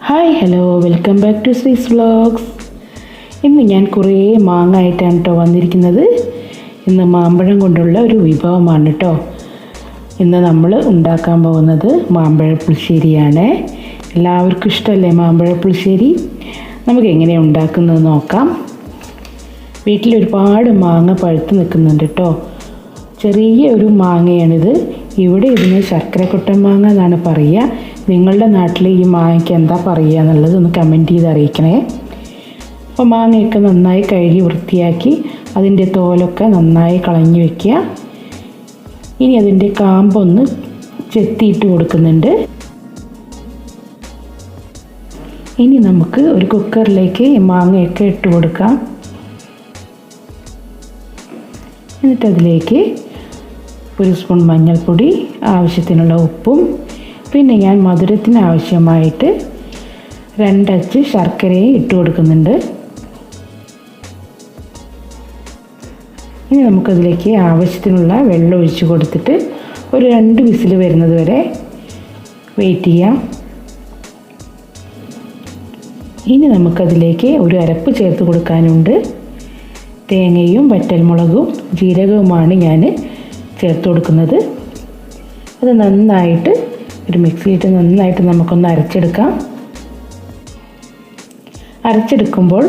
Hi hello welcome back to Sree's vlogs. ഇന്ന് ഞാൻ കുറേ മാങ്ങ ആയിട്ടാണ് കേട്ടോ വന്നിരിക്കുന്നത്. ഇന്ന് മാമ്പഴം കൊണ്ടുള്ള ഒരു വിഭവമാണ് കേട്ടോ. ഇന്ന് നമ്മൾ ഉണ്ടാക്കാൻ പോകുന്നത് മാമ്പഴ പുളിശ്ശേരിയാണ്. എല്ലാവർക്കും ഇഷ്ടമല്ലേ മാമ്പഴ പുളിശ്ശേരി? നമുക്ക് എങ്ങനെയാണ് ഉണ്ടാക്കുന്നത് നോക്കാം. വീട്ടിൽ ഒരുപാട് മാങ്ങ പഴുത്ത് നിൽക്കുന്നുണ്ട് കേട്ടോ. ചെറിയ ഒരു മാങ്ങയാണിത്. ഇവിടെ ഇതിന് ശർക്കരക്കൊട്ടൻ മാങ്ങ എന്നാണ് പറയുക. നിങ്ങളുടെ നാട്ടിൽ ഈ മാങ്ങയ്ക്ക് എന്താ പറയുക എന്നുള്ളത് ഒന്ന് കമൻറ്റ് ചെയ്ത് അറിയിക്കണേ. അപ്പോൾ മാങ്ങയൊക്കെ നന്നായി കഴുകി വൃത്തിയാക്കി അതിൻ്റെ തോലൊക്കെ നന്നായി കളഞ്ഞു വയ്ക്കുക. ഇനി അതിൻ്റെ കാമ്പൊന്ന് ചെത്തിയിട്ട് കൊടുക്കുന്നുണ്ട്. ഇനി നമുക്ക് ഒരു കുക്കറിലേക്ക് ഈ മാങ്ങയൊക്കെ ഇട്ട് കൊടുക്കാം. എന്നിട്ട് അതിലേക്ക് ഒരു സ്പൂൺ മഞ്ഞൾപ്പൊടി, ആവശ്യത്തിനുള്ള ഉപ്പും, പിന്നെ ഞാൻ മധുരത്തിന് ആവശ്യമായിട്ട് 2 അച്ച് ശർക്കരയും ഇട്ട് കൊടുക്കുന്നുണ്ട്. ഇനി നമുക്കതിലേക്ക് ആവശ്യത്തിനുള്ള വെള്ളം ഒഴിച്ച് കൊടുത്തിട്ട് ഒരു 2 വിസിൽ വരുന്നത് വരെ വെയിറ്റ് ചെയ്യാം. ഇനി നമുക്കതിലേക്ക് ഒരു അരപ്പ് ചേർത്ത് കൊടുക്കാനുണ്ട്. തേങ്ങയും വറ്റൽമുളകും ജീരകവുമാണ് ഞാൻ ചേർത്ത് കൊടുക്കുന്നത്. അത് നന്നായിട്ട് ഒരു മിക്സിയിട്ട് നന്നായിട്ട് നമുക്കൊന്ന് അരച്ചെടുക്കാം. അരച്ചെടുക്കുമ്പോൾ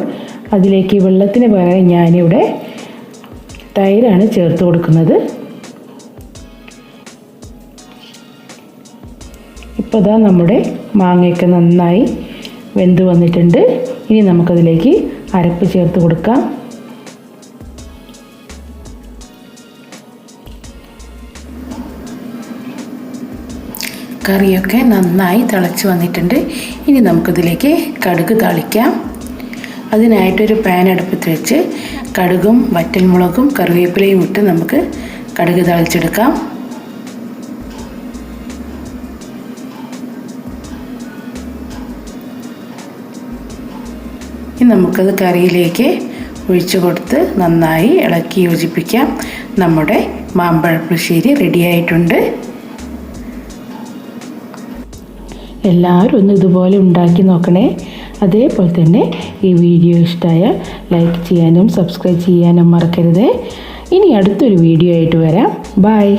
അതിലേക്ക് വെള്ളത്തിന് പകരം ഞാനിവിടെ തൈരാണ് ചേർത്ത് കൊടുക്കുന്നത്. ഇപ്പോൾ ഇതാ നമ്മുടെ മാങ്ങയൊക്കെ നന്നായി വെന്ത് വന്നിട്ടുണ്ട്. ഇനി നമുക്കതിലേക്ക് അരപ്പ് ചേർത്ത് കൊടുക്കാം. കറിയൊക്കെ നന്നായി തിളച്ച് വന്നിട്ടുണ്ട്. ഇനി നമുക്കിതിലേക്ക് കടുക് താളിക്കാം. അതിനായിട്ടൊരു പാൻ അടുപ്പത്ത് വെച്ച് കടുകും വറ്റൽമുളകും കറിവേപ്പിലയും ഇട്ട് നമുക്ക് കടുക് താളിച്ചെടുക്കാം. ഇനി നമുക്കത് കറിയിലേക്ക് ഒഴിച്ചു കൊടുത്ത് നന്നായി ഇളക്കി യോജിപ്പിക്കാം. നമ്മുടെ മാമ്പഴ പുളിശ്ശേരി റെഡിയായിട്ടുണ്ട്. എല്ലാവരും ഒന്ന് ഇതുപോലെ ഉണ്ടാക്കി നോക്കണേ. അതേപോലെ തന്നെ ഈ വീഡിയോ ഇഷ്ടമായാൽ ലൈക്ക് ചെയ്യാനും സബ്സ്ക്രൈബ് ചെയ്യാനും മറക്കരുത്. ഇനി അടുത്തൊരു വീഡിയോ ആയിട്ട് വരാം. ബൈ.